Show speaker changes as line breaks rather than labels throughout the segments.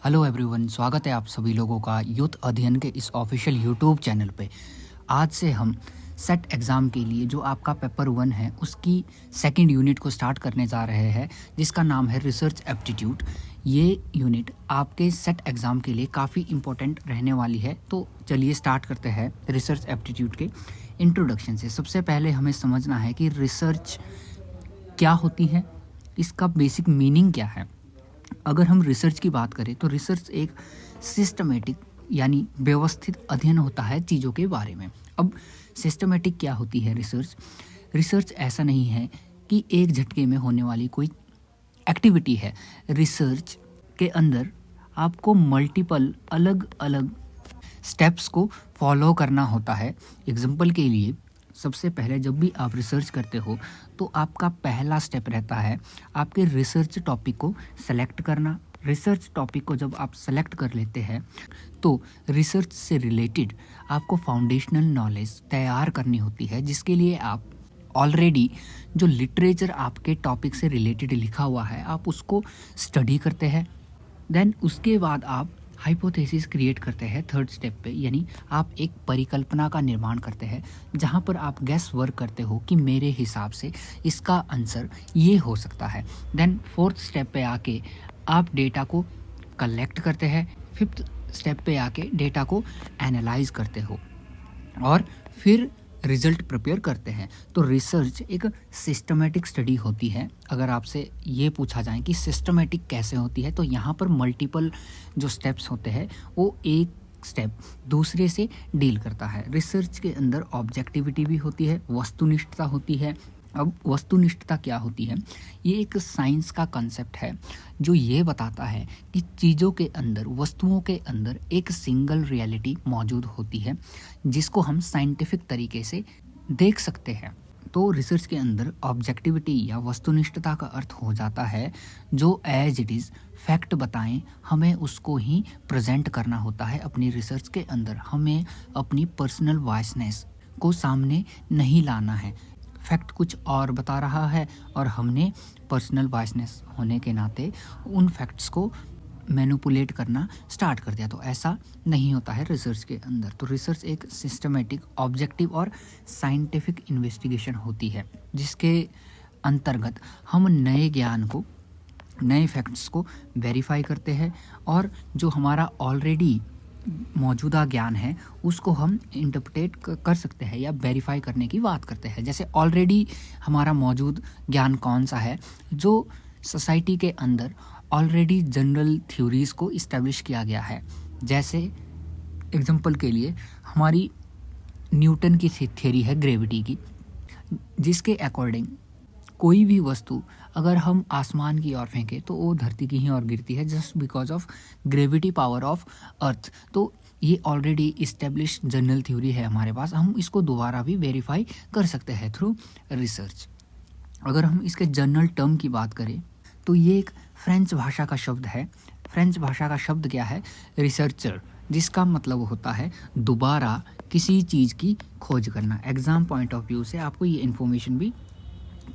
Hello everyone, स्वागत है आप सभी लोगों का यूथ अध्ययन के इस ऑफिशियल यूट्यूब चैनल पे। आज से हम सेट एग्ज़ाम के लिए जो आपका पेपर 1 है उसकी सेकंड यूनिट को स्टार्ट करने जा रहे हैं, जिसका नाम है रिसर्च एप्टीट्यूड। ये यूनिट आपके सेट एग्ज़ाम के लिए काफ़ी इम्पोर्टेंट रहने वाली है। तो चलिए स्टार्ट करते हैं रिसर्च एप्टीट्यूड के इंट्रोडक्शन से। सबसे पहले हमें समझना है कि रिसर्च क्या होती है, इसका बेसिक मीनिंग क्या है। अगर हम रिसर्च की बात करें तो रिसर्च एक सिस्टमेटिक यानी व्यवस्थित अध्ययन होता है चीज़ों के बारे में। अब सिस्टमेटिक क्या होती है रिसर्च? रिसर्च ऐसा नहीं है कि एक झटके में होने वाली कोई एक्टिविटी है। रिसर्च के अंदर आपको मल्टीपल अलग अलग स्टेप्स को फॉलो करना होता है। एग्जाम्पल के लिए सबसे पहले जब भी आप रिसर्च करते हो तो आपका पहला स्टेप रहता है आपके रिसर्च टॉपिक को सेलेक्ट करना। रिसर्च टॉपिक को जब आप सेलेक्ट कर लेते हैं तो रिसर्च से रिलेटेड आपको फाउंडेशनल नॉलेज तैयार करनी होती है, जिसके लिए आप ऑलरेडी जो लिटरेचर आपके टॉपिक से रिलेटेड लिखा हुआ है आप उसको स्टडी करते हैं। देन उसके बाद आप हाइपोथेसिस क्रिएट करते हैं थर्ड स्टेप पे, यानी आप एक परिकल्पना का निर्माण करते हैं जहाँ पर आप गैस वर्क करते हो कि मेरे हिसाब से इसका आंसर ये हो सकता है। देन फोर्थ स्टेप पे आके आप डेटा को कलेक्ट करते हैं। फिफ्थ स्टेप पे आके डेटा को एनालाइज करते हो और फिर रिजल्ट प्रिपेयर करते हैं। तो रिसर्च एक सिस्टमेटिक स्टडी होती है। अगर आपसे ये पूछा जाए कि सिस्टमेटिक कैसे होती है, तो यहाँ पर मल्टीपल जो स्टेप्स होते हैं वो एक स्टेप दूसरे से डील करता है। रिसर्च के अंदर ऑब्जेक्टिविटी भी होती है, वस्तुनिष्ठता होती है। अब वस्तुनिष्ठता क्या होती है? ये एक साइंस का कंसेप्ट है जो ये बताता है कि चीज़ों के अंदर, वस्तुओं के अंदर एक सिंगल रियलिटी मौजूद होती है जिसको हम साइंटिफिक तरीके से देख सकते हैं। तो रिसर्च के अंदर ऑब्जेक्टिविटी या वस्तुनिष्ठता का अर्थ हो जाता है जो एज इट इज़ फैक्ट बताएं, हमें उसको ही प्रेजेंट करना होता है अपनी रिसर्च के अंदर। हमें अपनी पर्सनल वॉइसनेस को सामने नहीं लाना है। फैक्ट कुछ और बता रहा है और हमने पर्सनल वॉइसनेस होने के नाते उन फैक्ट्स को मैनिपुलेट करना स्टार्ट कर दिया। तो ऐसा नहीं होता है रिसर्च के अंदर। तो रिसर्च एक सिस्टमेटिक, ऑब्जेक्टिव और साइंटिफिक इन्वेस्टिगेशन होती है जिसके अंतर्गत हम नए ज्ञान को, नए फैक्ट्स को वेरीफाई करते हैं और जो हमारा ऑलरेडी मौजूदा ज्ञान है उसको हम इंटरप्रेट कर सकते हैं या वेरीफाई करने की बात करते हैं। जैसे ऑलरेडी हमारा मौजूद ज्ञान कौन सा है? जो सोसाइटी के अंदर ऑलरेडी जनरल थ्योरीज को इस्टेब्लिश किया गया है। जैसे एग्जांपल के लिए हमारी न्यूटन की थ्योरी है ग्रेविटी की, जिसके अकॉर्डिंग कोई भी वस्तु अगर हम आसमान की ओर फेंके तो वो धरती की ही ओर गिरती है, just because of gravity power of earth. तो ये ऑलरेडी इस्टेब्लिश जनरल थ्योरी है हमारे पास। हम इसको दोबारा भी वेरीफाई कर सकते हैं थ्रू रिसर्च। अगर हम इसके जनरल टर्म की बात करें तो ये एक फ्रेंच भाषा का शब्द है। फ्रेंच भाषा का शब्द क्या है? रिसर्चर, जिसका मतलब होता है दोबारा किसी चीज़ की खोज करना। एग्जाम पॉइंट ऑफ व्यू से आपको ये इन्फॉर्मेशन भी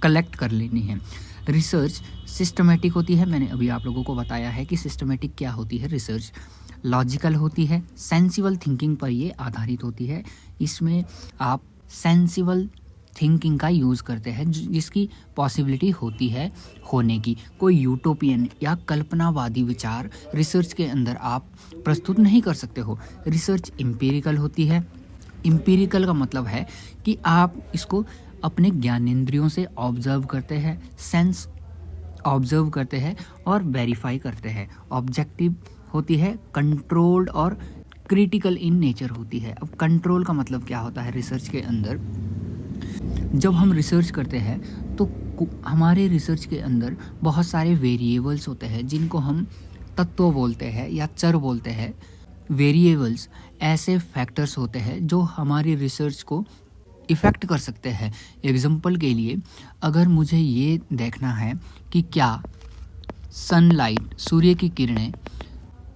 कलेक्ट कर लेनी है। रिसर्च सिस्टमेटिक होती है। मैंने अभी आप लोगों को बताया है कि सिस्टमेटिक क्या होती है। रिसर्च लॉजिकल होती है, सेंसिबल थिंकिंग पर ये आधारित होती है। इसमें आप सेंसिबल थिंकिंग का यूज़ करते हैं जिसकी पॉसिबिलिटी होती है होने की। कोई यूटोपियन या कल्पनावादी विचार रिसर्च के अंदर आप प्रस्तुत नहीं कर सकते हो। रिसर्च एम्पिरिकल होती है। एम्पिरिकल का मतलब है कि आप इसको अपने ज्ञानेंद्रियों से ऑब्जर्व करते हैं, सेंस ऑब्जर्व करते हैं और वेरीफाई करते हैं। ऑब्जेक्टिव होती है, कंट्रोल्ड और क्रिटिकल इन नेचर होती है। अब कंट्रोल का मतलब क्या होता है? रिसर्च के अंदर जब हम रिसर्च करते हैं तो हमारे रिसर्च के अंदर बहुत सारे वेरिएबल्स होते हैं जिनको हम तत्व बोलते हैं या चर बोलते हैं। वेरिएबल्स ऐसे फैक्टर्स होते हैं जो हमारी रिसर्च को इफ़ेक्ट कर सकते हैं। एग्जांपल के लिए अगर मुझे ये देखना है कि क्या सनलाइट, सूर्य की किरणें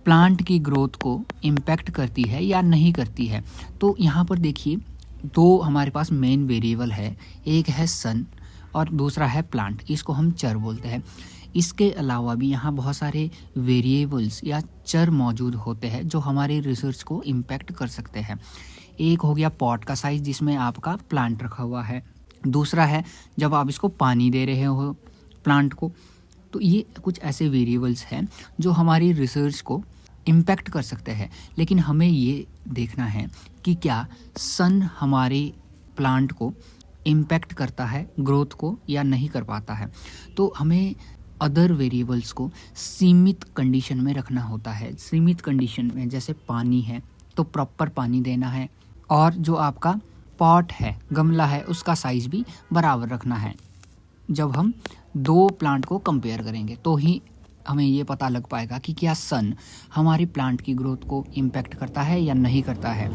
प्लांट की ग्रोथ को इम्पैक्ट करती है या नहीं करती है, तो यहाँ पर देखिए दो हमारे पास मेन वेरिएबल है, एक है सन और दूसरा है प्लांट। इसको हम चर बोलते हैं। इसके अलावा भी यहाँ बहुत सारे वेरिएबल्स या चर मौजूद होते हैं जो हमारे रिसर्च को इम्पैक्ट कर सकते हैं। एक हो गया पॉट का साइज़ जिसमें आपका प्लांट रखा हुआ है। दूसरा है जब आप इसको पानी दे रहे हो प्लांट को। तो ये कुछ ऐसे वेरिएबल्स हैं जो हमारी रिसर्च को इम्पैक्ट कर सकते हैं। लेकिन हमें ये देखना है कि क्या सन हमारे प्लांट को इम्पैक्ट करता है, ग्रोथ को, या नहीं कर पाता है। तो हमें अदर वेरिएबल्स को सीमित कंडीशन में रखना होता है। सीमित कंडीशन में जैसे पानी है तो प्रॉपर पानी देना है, और जो आपका पॉट है, गमला है, उसका साइज़ भी बराबर रखना है। जब हम दो प्लांट को कंपेयर करेंगे तो ही हमें ये पता लग पाएगा कि क्या सन हमारी प्लांट की ग्रोथ को इम्पैक्ट करता है या नहीं करता है।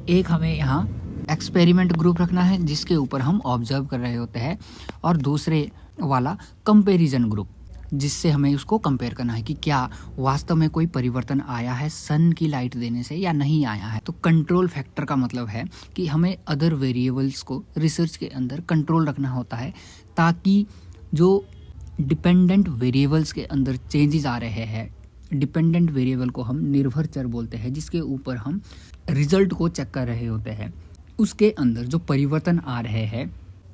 एक हमें यहाँ एक्सपेरिमेंट ग्रुप रखना है जिसके ऊपर हम ऑब्जर्व कर रहे होते हैं, और दूसरे वाला कंपैरिजन ग्रुप जिससे हमें उसको कंपेयर करना है कि क्या वास्तव में कोई परिवर्तन आया है सन की लाइट देने से या नहीं आया है। तो कंट्रोल फैक्टर का मतलब है कि हमें अदर वेरिएबल्स को रिसर्च के अंदर कंट्रोल रखना होता है, ताकि जो डिपेंडेंट वेरिएबल्स के अंदर चेंजेस आ रहे हैं, डिपेंडेंट वेरिएबल को हम निर्भर चर बोलते हैं, जिसके ऊपर हम रिजल्ट को चेक कर रहे होते हैं, उसके अंदर जो परिवर्तन आ रहे हैं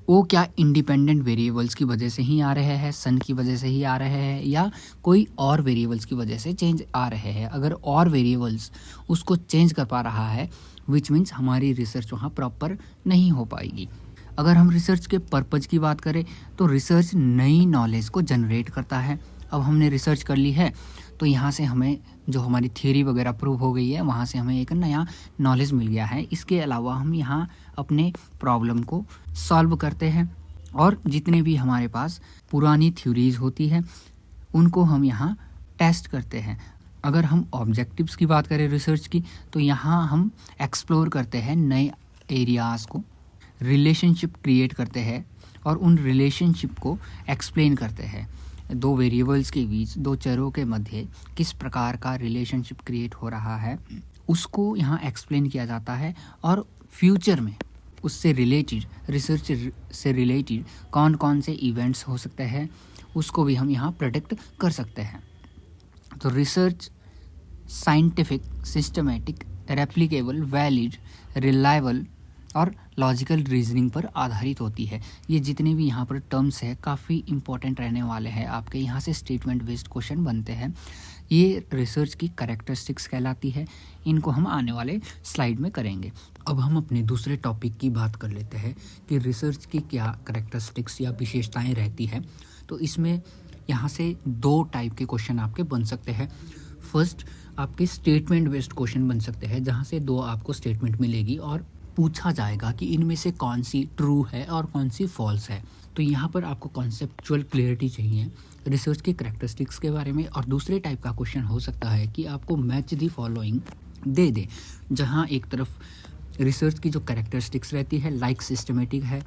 वो क्या इंडिपेंडेंट वेरिएबल्स की वजह से ही आ रहे हैं, सन की वजह से ही आ रहे हैं, या कोई और वेरिएबल्स की वजह से चेंज आ रहे हैं। अगर और वेरिएबल्स उसको चेंज कर पा रहा है विच मीन्स हमारी रिसर्च वहाँ प्रॉपर नहीं हो पाएगी। अगर हम रिसर्च के पर्पज़ की बात करें तो रिसर्च नई नॉलेज को जनरेट करता है। अब हमने रिसर्च कर ली है तो यहाँ से हमें जो हमारी थ्योरी वगैरह प्रूव हो गई है, वहाँ से हमें एक नया नॉलेज मिल गया है। इसके अलावा हम यहाँ अपने प्रॉब्लम को सॉल्व करते हैं, और जितने भी हमारे पास पुरानी थ्योरीज होती है उनको हम यहाँ टेस्ट करते हैं। अगर हम ऑब्जेक्टिव्स की बात करें रिसर्च की, तो यहाँ हम एक्सप्लोर करते हैं नए एरियाज़ को, रिलेशनशिप क्रिएट करते हैं और उन रिलेशनशिप को एक्सप्लेन करते हैं। दो वेरिएबल्स के बीच, दो चरों के मध्य किस प्रकार का रिलेशनशिप क्रिएट हो रहा है उसको यहाँ एक्सप्लेन किया जाता है, और फ्यूचर में उससे रिलेटेड, रिसर्च से रिलेटेड कौन कौन से इवेंट्स हो सकते हैं उसको भी हम यहाँ प्रेडिक्ट कर सकते हैं। तो research scientific, systematic, replicable, valid, reliable और लॉजिकल रीजनिंग पर आधारित होती है। ये जितने भी यहाँ पर टर्म्स है काफ़ी इंपॉर्टेंट रहने वाले हैं आपके। यहाँ से स्टेटमेंट बेस्ड क्वेश्चन बनते हैं। ये रिसर्च की कैरेक्टरिस्टिक्स कहलाती है। इनको हम आने वाले स्लाइड में करेंगे। अब हम अपने दूसरे टॉपिक की बात कर लेते हैं कि रिसर्च की क्या कैरेक्टरिस्टिक्स या विशेषताएँ रहती है। तो इसमें यहाँ से दो टाइप के क्वेश्चन आपके बन सकते हैं। फर्स्ट, आपके स्टेटमेंट बेस्ड क्वेश्चन बन सकते हैं, जहाँ से दो आपको स्टेटमेंट मिलेगी और पूछा जाएगा कि इनमें से कौन सी ट्रू है और कौन सी फॉल्स है। तो यहाँ पर आपको कॉन्सेप्चुअल क्लियरिटी चाहिए रिसर्च के कैरेक्टरिस्टिक्स के बारे में। और दूसरे टाइप का क्वेश्चन हो सकता है कि आपको मैच दी फॉलोइंग दे दे, जहाँ एक तरफ रिसर्च की जो कैरेक्टरिस्टिक्स रहती है लाइक सिस्टमेटिक है,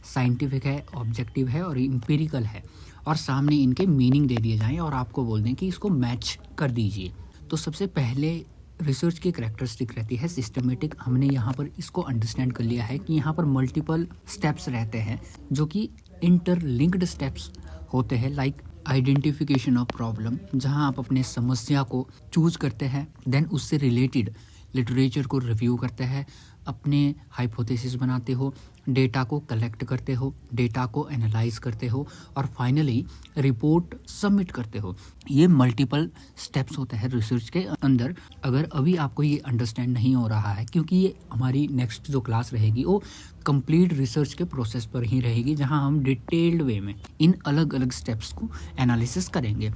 साइंटिफिक है, ऑब्जेक्टिव है और एम्पिरिकल है, और सामने इनके मीनिंग दे दिए जाएं और आपको बोल दें कि इसको मैच कर दीजिए। तो सबसे पहले रिसर्च की कैरेक्टरिस्टिक रहती है सिस्टमेटिक। हमने यहाँ पर इसको अंडरस्टैंड कर लिया है कि यहाँ पर मल्टीपल स्टेप्स रहते हैं जो कि इंटरलिंक्ड स्टेप्स होते हैं, लाइक आइडेंटिफिकेशन ऑफ प्रॉब्लम, जहाँ आप अपने समस्या को चूज करते हैं, देन उससे रिलेटेड लिटरेचर को रिव्यू करते हैं, अपने हाइपोथेसिस बनाते हो, डेटा को कलेक्ट करते हो, डेटा को एनालाइज करते हो और फाइनली रिपोर्ट सबमिट करते हो। ये मल्टीपल स्टेप्स होते हैं रिसर्च के अंदर। अगर अभी आपको ये अंडरस्टैंड नहीं हो रहा है, क्योंकि ये हमारी नेक्स्ट जो क्लास रहेगी वो कंप्लीट रिसर्च के प्रोसेस पर ही रहेगी, जहां हम डिटेल्ड वे में इन अलग अलग स्टेप्स को एनालिसिस करेंगे।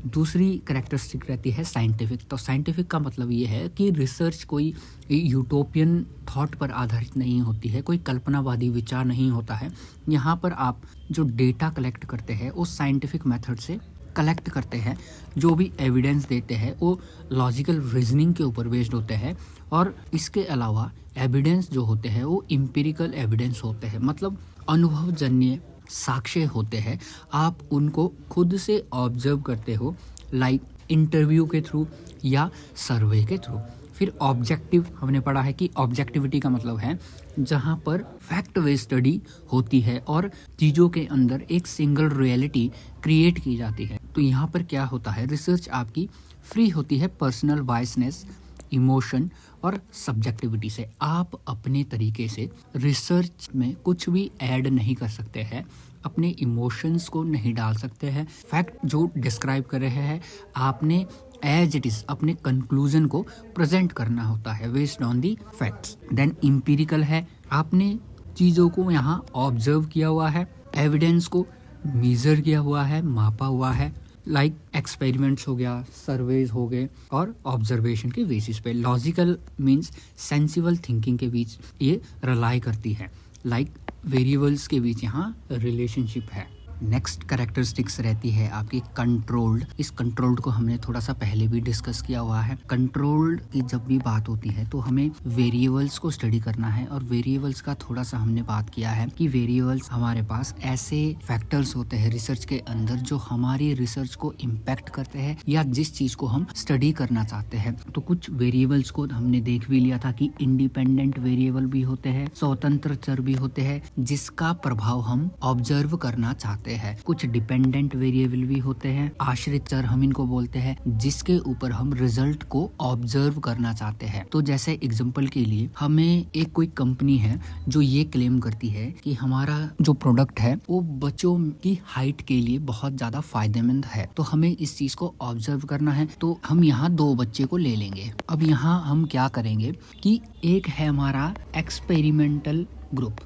दूसरी कैरेक्टरिस्टिक रहती है साइंटिफिक। तो साइंटिफिक का मतलब ये है कि रिसर्च कोई यूटोपियन थॉट पर आधारित नहीं होती है, कोई कल्पनावादी विचार नहीं होता है। यहाँ पर आप जो डेटा कलेक्ट करते हैं वो साइंटिफिक मेथड से कलेक्ट करते हैं। जो भी एविडेंस देते हैं वो लॉजिकल रीजनिंग के ऊपर बेस्ड होते हैं, और इसके अलावा एविडेंस जो होते हैं वो एम्पिरिकल एविडेंस होते हैं, मतलब अनुभवजन्य साक्ष्य होते हैं। आप उनको खुद से ऑब्जर्व करते हो, लाइक इंटरव्यू के थ्रू या सर्वे के थ्रू। फिर ऑब्जेक्टिव हमने पढ़ा है कि ऑब्जेक्टिविटी का मतलब है जहाँ पर फैक्ट बेस्ड स्टडी होती है और चीज़ों के अंदर एक सिंगल रियलिटी क्रिएट की जाती है। तो यहाँ पर क्या होता है, रिसर्च आपकी फ्री होती है पर्सनल बायसनेस, इमोशन और सब्जेक्टिविटी से। आप अपने तरीके से रिसर्च में कुछ भी ऐड नहीं कर सकते हैं, अपने इमोशंस को नहीं डाल सकते हैं। फैक्ट जो डिस्क्राइब कर रहे हैं आपने एज इट इज अपने कंक्लूजन को प्रेजेंट करना होता है based on the facts. Then empirical है, आपने चीज़ों को यहाँ ऑब्जर्व किया हुआ है, एविडेंस को मेजर किया हुआ है, मापा हुआ है, लाइक एक्सपेरिमेंट्स हो गया, सर्वेज हो गए और ऑब्जर्वेशन के बेसिस पे। लॉजिकल मीन्स सेंसिबल थिंकिंग के बीच ये रिलाई करती है, लाइक वेरिएबल्स के बीच यहाँ रिलेशनशिप है। नेक्स्ट कैरेक्टरिस्टिक्स रहती है आपकी कंट्रोल्ड। इस कंट्रोल्ड को हमने थोड़ा सा पहले भी डिस्कस किया हुआ है। कंट्रोल्ड की जब भी बात होती है तो हमें वेरिएबल्स को स्टडी करना है और वेरिएबल्स का थोड़ा सा हमने बात किया है कि वेरिएबल्स हमारे पास ऐसे फैक्टर्स होते हैं रिसर्च के अंदर जो हमारी रिसर्च को इम्पैक्ट करते हैं या जिस चीज को हम स्टडी करना चाहते हैं। तो कुछ वेरिएबल्स को हमने देख भी लिया था कि इंडिपेंडेंट वेरिएबल भी होते हैं, स्वतंत्र चर भी होते हैं जिसका प्रभाव हम ऑब्जर्व करना चाहते हैं। कुछ डिपेंडेंट वेरिएबल भी होते हैं, आश्रित चर हम इनको बोलते हैं, जिसके ऊपर हम रिजल्ट को ऑब्जर्व करना चाहते हैं। तो जैसे एग्जांपल के लिए हमें एक कोई कंपनी है जो ये क्लेम करती है कि हमारा जो प्रोडक्ट है वो बच्चों की हाइट के लिए बहुत ज्यादा फायदेमंद है, तो हमें इस चीज को ऑब्जर्व करना है। तो हम यहाँ 2 बच्चे को ले लेंगे। अब यहाँ हम क्या करेंगे कि एक है हमारा एक्सपेरिमेंटल ग्रुप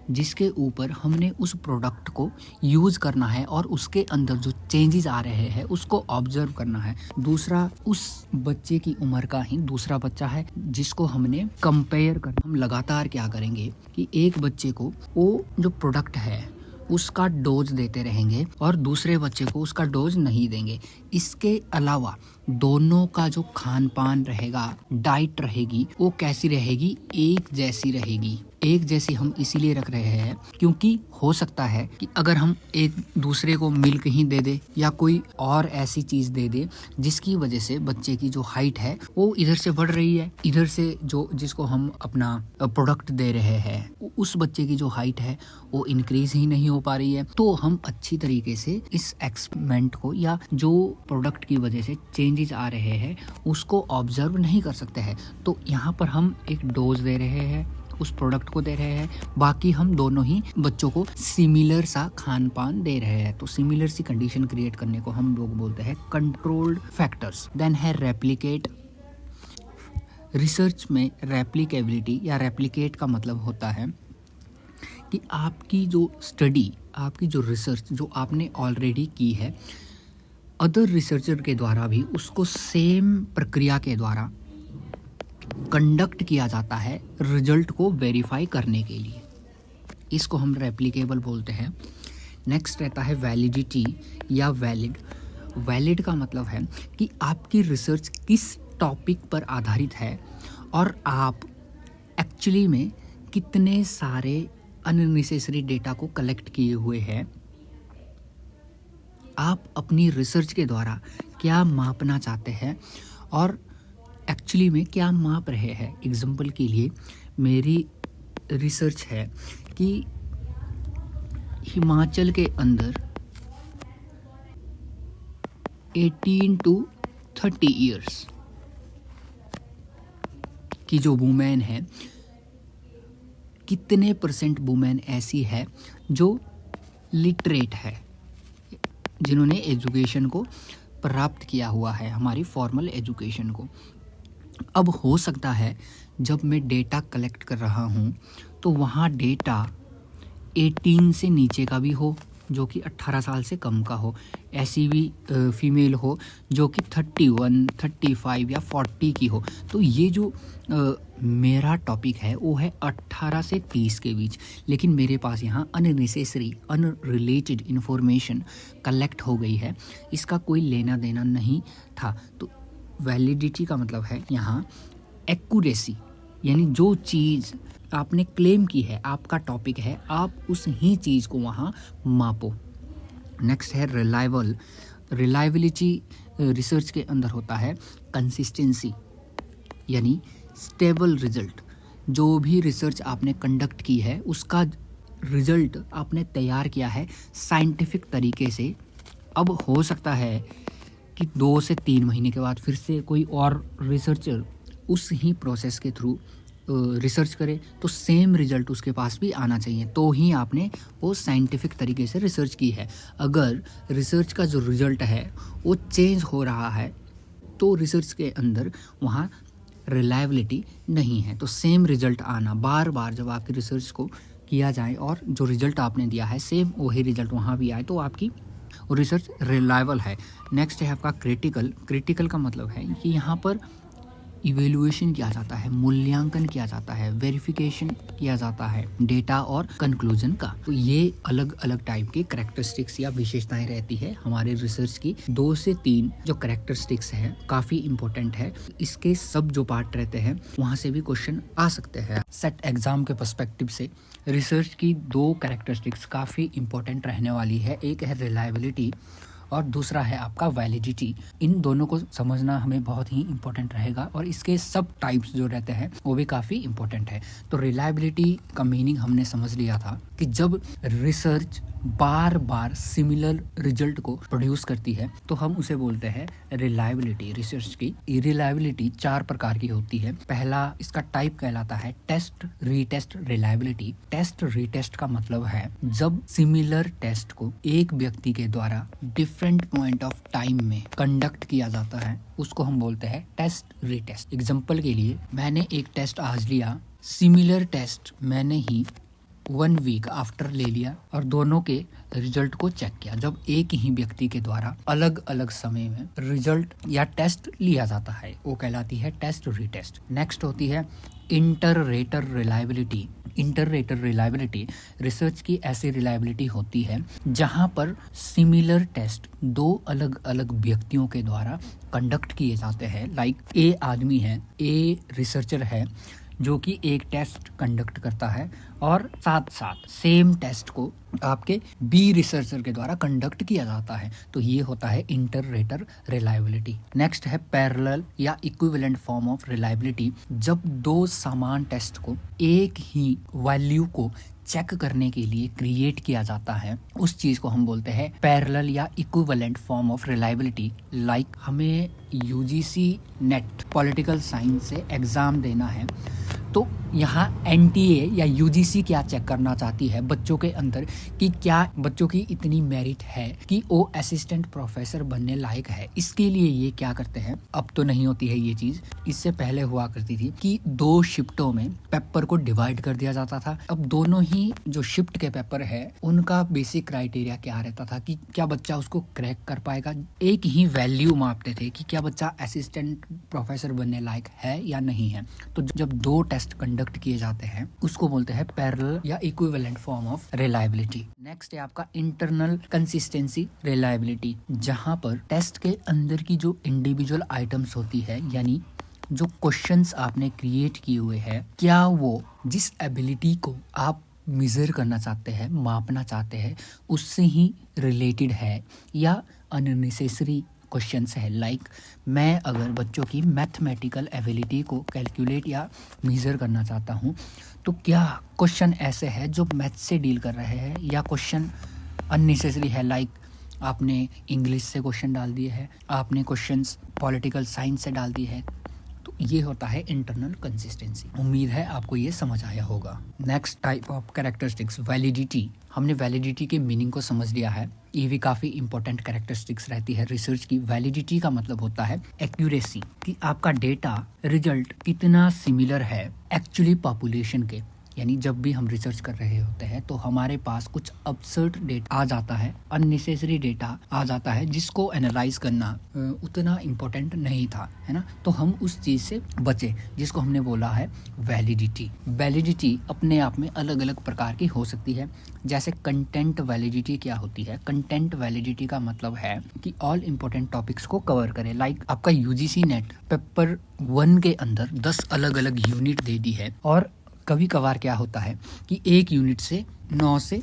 जिसके ऊपर हमने उस प्रोडक्ट को यूज करना है और उसके अंदर जो चेंजेस आ रहे हैं उसको ऑब्जर्व करना है। दूसरा उस बच्चे की उम्र का ही दूसरा बच्चा है जिसको हमने कंपेयर कर। हम लगातार क्या करेंगे कि एक बच्चे को वो जो प्रोडक्ट है उसका डोज देते रहेंगे और दूसरे बच्चे को उसका डोज नहीं देंगे। इसके अलावा दोनों का जो खान पान रहेगा, डाइट रहेगी, वो कैसी रहेगी, एक जैसी रहेगी। एक जैसी हम इसीलिए रख रहे हैं क्योंकि हो सकता है कि अगर हम एक दूसरे को मिल्क ही दे दे या कोई और ऐसी चीज दे दे जिसकी वजह से बच्चे की जो हाइट है वो इधर से बढ़ रही है, इधर से जो जिसको हम अपना प्रोडक्ट दे रहे हैं उस बच्चे की जो हाइट है वो इंक्रीज ही नहीं हो पा रही है, तो हम अच्छी तरीके से इस एक्सपेरिमेंट को या जो प्रोडक्ट की वजह से चेंजेस आ रहे हैं उसको ऑब्जर्व नहीं कर सकते हैं। तो यहाँ पर हम एक डोज दे रहे हैं, उस प्रोडक्ट को दे रहे हैं, बाकी हम दोनों ही बच्चों को सिमिलर सा खान पान दे रहे हैं। तो सिमिलर सी कंडीशन क्रिएट करने को हम लोग बोलते हैं कंट्रोल्ड फैक्टर्स। देन है रेप्लिकेट। रिसर्च में रेप्लिकेबिलिटी या रेप्लिकेट का मतलब होता है कि आपकी जो स्टडी, आपकी जो रिसर्च जो आपने ऑलरेडी की है, अदर रिसर्चर के द्वारा भी उसको सेम प्रक्रिया के द्वारा कंडक्ट किया जाता है रिजल्ट को वेरीफाई करने के लिए। इसको हम रेप्लिकेबल बोलते हैं। नेक्स्ट रहता है वैलिडिटी या वैलिड। वैलिड का मतलब है कि आपकी रिसर्च किस टॉपिक पर आधारित है और आप एक्चुअली में कितने सारे अननेसेसरी डेटा को कलेक्ट किए हुए हैं, आप अपनी रिसर्च के द्वारा क्या मापना चाहते हैं और एक्चुअली में क्या माप रहे हैं। एग्जाम्पल के लिए मेरी रिसर्च है कि हिमाचल के अंदर 18 to 30 इयर्स की जो वुमेन है, कितने % वुमेन ऐसी है जो लिटरेट है, जिन्होंने एजुकेशन को प्राप्त किया हुआ है, हमारी फॉर्मल एजुकेशन को। अब हो सकता है जब मैं डेटा कलेक्ट कर रहा हूँ तो वहाँ डेटा 18 से नीचे का भी हो जो कि 18 साल से कम का हो, ऐसी भी फीमेल हो जो कि 31, 35 या 40 की हो। तो ये जो मेरा टॉपिक है वो है 18 से 30 के बीच, लेकिन मेरे पास यहाँ अननेसेसरी अनरिलेटेड इन्फॉर्मेशन कलेक्ट हो गई है, इसका कोई लेना देना नहीं था। तो वैलिडिटी का मतलब है यहाँ एक्यूरेसी, यानी जो चीज़ आपने क्लेम की है, आपका टॉपिक है, आप उस ही चीज़ को वहाँ मापो। नेक्स्ट है रिलायबल। रिलायबिलिटी रिसर्च के अंदर होता है कंसिस्टेंसी। यानी स्टेबल रिजल्ट। जो भी रिसर्च आपने कंडक्ट की है उसका रिजल्ट आपने तैयार किया है साइंटिफिक तरीके से। अब हो सकता है कि 2 से 3 महीने के बाद फिर से कोई और रिसर्चर उस ही प्रोसेस के थ्रू रिसर्च करे तो सेम रिजल्ट उसके पास भी आना चाहिए, तो ही आपने वो साइंटिफिक तरीके से रिसर्च की है। अगर रिसर्च का जो रिजल्ट है वो चेंज हो रहा है तो रिसर्च के अंदर वहाँ रिलायबिलिटी नहीं है। तो सेम रिजल्ट आना, बार बार जब आपकी रिसर्च को किया जाए और जो रिजल्ट आपने दिया है सेम वही रिजल्ट वहाँ भी आए तो आपकी रिसर्च रिलायबल है। नेक्स्ट है आपका क्रिटिकल। क्रिटिकल का मतलब है कि यहाँ पर इवेल्युएशन किया जाता है, मूल्यांकन किया जाता है, वेरिफिकेशन किया जाता है डेटा और कंक्लूजन का। तो ये अलग अलग टाइप के करैक्टरिस्टिक्स या विशेषताएं रहती है हमारे रिसर्च की। 2 से 3 जो करैक्टरिस्टिक्स है काफ़ी इंपॉर्टेंट है। इसके सब जो पार्ट रहते हैं वहाँ से भी क्वेश्चन आ सकते हैं। सेट एग्जाम के पर्सपेक्टिव से रिसर्च की 2 करैक्टरिस्टिक्स काफ़ी इंपॉर्टेंट रहने वाली है। एक है रिलायबिलिटी और दूसरा है आपका वैलिडिटी। इन दोनों को समझना हमें बहुत ही इंपॉर्टेंट रहेगा और इसके सब टाइप्स जो रहते हैं वो भी काफ़ी इंपॉर्टेंट है। तो रिलायबिलिटी का मीनिंग हमने समझ लिया था कि जब रिसर्च बार बार सिमिलर रिजल्ट को प्रोड्यूस करती है तो हम उसे बोलते हैं रिलायबिलिटी। रिसर्च की रिलायबिलिटी 4 प्रकार की होती है। पहला इसका टाइप कहलाता है test retest reliability. Test retest का मतलब है जब सिमिलर टेस्ट को एक व्यक्ति के द्वारा डिफरेंट पॉइंट ऑफ टाइम में कंडक्ट किया जाता है उसको हम बोलते हैं टेस्ट रीटेस्ट। एग्जांपल के लिए मैंने एक टेस्ट आज लिया, सिमिलर टेस्ट मैंने ही 1 वीक आफ्टर ले लिया और दोनों के रिजल्ट को चेक किया। जब एक ही व्यक्ति के द्वारा अलग अलग समय में रिजल्ट या टेस्ट लिया जाता है वो कहलाती है टेस्ट रीटेस्ट। नेक्स्ट होती है inter-rater reliability. Inter-rater reliability research की ऐसी रिलायबिलिटी होती है जहां पर सिमिलर टेस्ट 2 अलग अलग व्यक्तियों के द्वारा कंडक्ट किए जाते हैं। लाइक ए आदमी है, ए रिसर्चर है जो कि एक टेस्ट कंडक्ट करता है और साथ साथ सेम टेस्ट को आपके बी रिसर्चर के द्वारा कंडक्ट किया जाता है। तो ये होता है इंटर-रेटर रिलायबिलिटी। नेक्स्ट है पैरेलल या इक्विवेलेंट फॉर्म ऑफ रिलायबिलिटी। जब 2 समान टेस्ट को एक ही वैल्यू को चेक करने के लिए क्रिएट किया जाता है उस चीज को हम बोलते हैं पैरेलल या equivalent form of reliability. Like हमें यूजीसी नेट पॉलिटिकल साइंस से एग्जाम देना है तो यहाँ एनटीए या यूजीसी क्या चेक करना चाहती है बच्चों के अंदर कि क्या बच्चों की इतनी मेरिट है कि वो असिस्टेंट प्रोफेसर बनने लायक है। इसके लिए ये क्या करते हैं, अब तो नहीं होती है ये चीज, इससे पहले हुआ करती थी कि 2 शिफ्टों में पेपर को डिवाइड कर दिया जाता था। अब दोनों ही जो शिफ्ट के पेपर है उनका बेसिक क्राइटेरिया क्या रहता था कि क्या बच्चा उसको क्रैक कर पाएगा। एक ही वैल्यू मापते थे कि क्या बच्चा असिस्टेंट प्रोफेसर बनने लायक है या नहीं है। तो जब 2 टेस्ट कंडक्ट किए जाते हैं उसको बोलते हैं पैरेलल या equivalent form of reliability. Next है आपका इंटरनल कंसिस्टेंसी रिलायबिलिटी, जहां पर टेस्ट के अंदर की जो इंडिविजुअल आइटम्स होती है यानी जो क्वेश्चंस आपने क्रिएट किए हुए हैं क्या वो जिस एबिलिटी को आप मेजर करना चाहते हैं, मापना चाहते हैं, उससे ही रिलेटेड है या अननेसेसरी क्वेश्चंस है। लाइक मैं अगर बच्चों की मैथमेटिकल एबिलिटी को कैलकुलेट या मेजर करना चाहता हूँ तो क्या क्वेश्चन ऐसे है जो मैथ से डील कर रहे हैं या क्वेश्चन अननेसेसरी है। लाइक आपने इंग्लिश से क्वेश्चन डाल दिए हैं, आपने क्वेश्चंस पॉलिटिकल साइंस से डाल दिए हैं। तो ये होता है इंटरनल कंसिस्टेंसी। उम्मीद है आपको ये समझ आया होगा। Next type of characteristics validity. हमने वैलिडिटी के मीनिंग को समझ लिया है, ये भी काफ़ी इंपॉर्टेंट कैरेक्टरिस्टिक्स रहती है रिसर्च की। वैलिडिटी का मतलब होता है एक्यूरेसी, कि आपका डेटा रिजल्ट कितना सिमिलर है एक्चुअली पॉपुलेशन के। यानी जब भी हम रिसर्च कर रहे होते हैं तो हमारे पास कुछ अब्सर्ड डेटा आ जाता है, अननेसेसरी डेटा आ जाता है जिसको एनालाइज करना उतना इम्पोर्टेंट नहीं था, है ना। तो हम उस चीज़ से बचे जिसको हमने बोला है वैलिडिटी। वैलिडिटी अपने आप में अलग अलग प्रकार की हो सकती है। जैसे कंटेंट वैलिडिटी क्या होती है, कंटेंट वैलिडिटी का मतलब है कि ऑल इम्पोर्टेंट टॉपिक्स को कवर करे। लाइक आपका यूजीसी नेट पेपर 1 के अंदर 10 अलग अलग यूनिट दे दी है और कभी कभार क्या होता है कि एक यूनिट से 9 से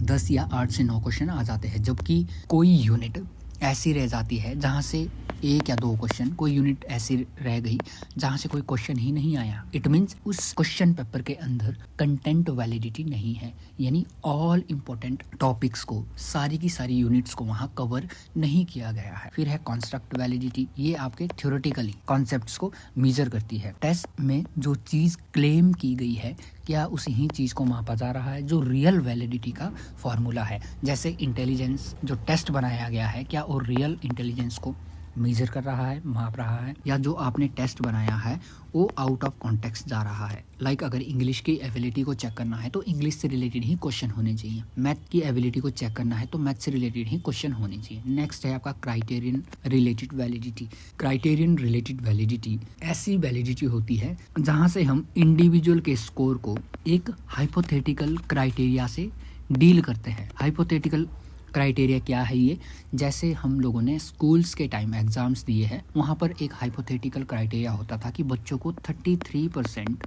10 या 8 से 9 क्वेश्चन आ जाते हैं, जबकि कोई यूनिट ऐसी रह जाती है जहाँ से 1 या 2 क्वेश्चन, कोई यूनिट ऐसी रह गई जहाँ से कोई क्वेश्चन ही नहीं आया, इट मीन्स उस क्वेश्चन पेपर के अंदर कंटेंट वैलिडिटी नहीं है, यानी ऑल इम्पोर्टेंट टॉपिक्स को, सारी की सारी यूनिट्स को वहाँ कवर नहीं किया गया है। फिर है कॉन्स्ट्रक्ट वैलिडिटी, ये आपके थ्योरेटिकली कॉन्सेप्ट्स को मेजर करती है। टेस्ट में जो चीज़ क्लेम की गई है क्या उसी ही चीज़ को मापा जा रहा है, जो रियल वैलिडिटी का फॉर्मूला है। जैसे इंटेलिजेंस जो टेस्ट बनाया गया है, क्या वो रियल इंटेलिजेंस को मेजर कर रहा है, माप रहा है, या जो आपने टेस्ट बनाया है वो आउट ऑफ कॉन्टेक्स्ट जा रहा है। लाइक अगर इंग्लिश की एबिलिटी को चेक करना है तो इंग्लिश से रिलेटेड ही क्वेश्चन होने चाहिए, मैथ की एबिलिटी को चेक करना है तो मैथ से रिलेटेड ही क्वेश्चन होने चाहिए। नेक्स्ट है आपका criterion related validity. Criterion related validity ऐसी वैलिडिटी होती है जहाँ से हम इंडिविजुअल के स्कोर को एक हाइपोथेटिकल क्राइटेरिया से डील करते हैं। हाइपोथेटिकल क्राइटेरिया क्या है ये, जैसे हम लोगों ने स्कूल्स के टाइम एग्ज़ाम्स दिए हैं, वहाँ पर एक हाइपोथेटिकल क्राइटेरिया होता था कि बच्चों को 33%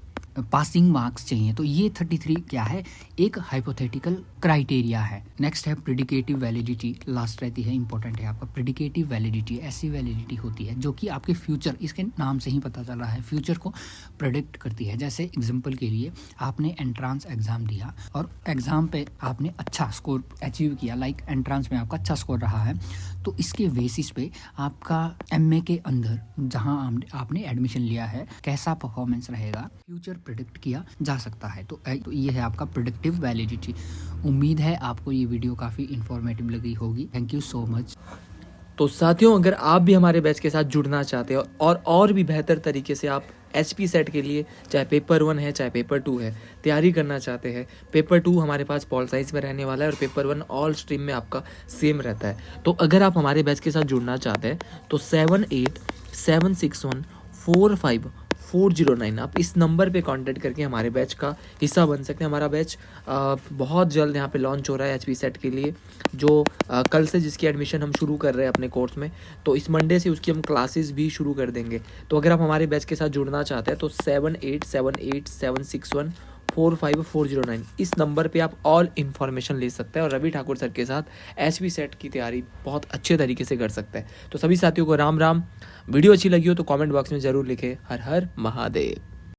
पासिंग मार्क्स चाहिए, तो ये 33 क्या है, एक हाइपोथेटिकल क्राइटेरिया है। नेक्स्ट है प्रेडिकेटिव वैलिडिटी, लास्ट रहती है, इंपॉर्टेंट है आपका। प्रेडिकेटिव वैलिडिटी ऐसी वैलिडिटी होती है जो कि आपके फ्यूचर, इसके नाम से ही पता चल रहा है, फ्यूचर को प्रेडिक्ट करती है। जैसे एग्जांपल के लिए आपने एंट्रांस एग्ज़ाम दिया और एग्ज़ाम पे आपने अच्छा स्कोर अचीव किया, लाइक एंट्रांस में आपका अच्छा स्कोर रहा है, तो इसके बेसिस पे आपका एमए के अंदर जहां आपने एडमिशन लिया है कैसा परफॉर्मेंस रहेगा, फ्यूचर प्रेडिक्ट किया जा सकता है। तो ये है आपका प्रेडिक्टिव वैलिडिटी। उम्मीद है आपको ये वीडियो काफ़ी इन्फॉर्मेटिव लगी होगी। Thank you so much.
तो साथियों, अगर आप भी हमारे बैच के साथ जुड़ना चाहते हो और भी बेहतर तरीके से आप HP सेट के लिए, चाहे पेपर 1 है चाहे पेपर 2 है, तैयारी करना चाहते हैं, पेपर 2 हमारे पास पॉल साइंस में रहने वाला है और पेपर 1 ऑल स्ट्रीम में आपका सेम रहता है। तो अगर आप हमारे बैच के साथ जुड़ना चाहते हैं तो 7876145409 आप इस नंबर पे कांटेक्ट करके हमारे बैच का हिस्सा बन सकते हैं। हमारा बैच बहुत जल्द यहाँ पे लॉन्च हो रहा है HP सेट के लिए, जो कल से जिसकी एडमिशन हम शुरू कर रहे हैं अपने कोर्स में, तो इस मंडे से उसकी हम क्लासेस भी शुरू कर देंगे। तो अगर आप हमारे बैच के साथ जुड़ना चाहते हैं तो 787876145409 इस नंबर पे आप ऑल इन्फॉर्मेशन ले सकते हैं और रवि ठाकुर सर के साथ HP सेट की तैयारी बहुत अच्छे तरीके से कर सकते हैं। तो सभी साथियों को राम राम। वीडियो अच्छी लगी हो तो कमेंट बॉक्स में ज़रूर लिखें। हर हर महादेव।